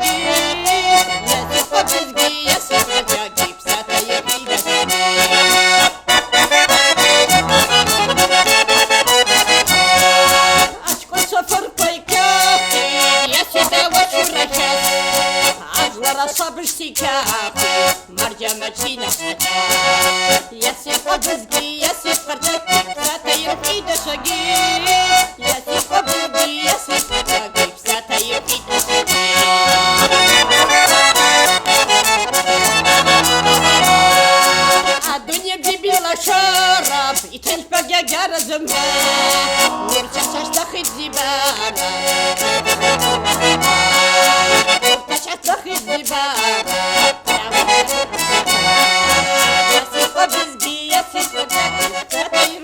шаги. Если побезги, если протяги, всякое книга шаги. Aşk olsa fırpaykafi, если вашу рачат, ажлара сабır сикафи, марджама чина хачат. Если побезги, если протяги, всякое книга шаги. Если побезги, если протяги, всякое книга шаги. А дуня бибила шараб, и тель пагяга разумба, нерча шаштахи зибара. Шаштахи зибара. Если побезги, если протяги, всякое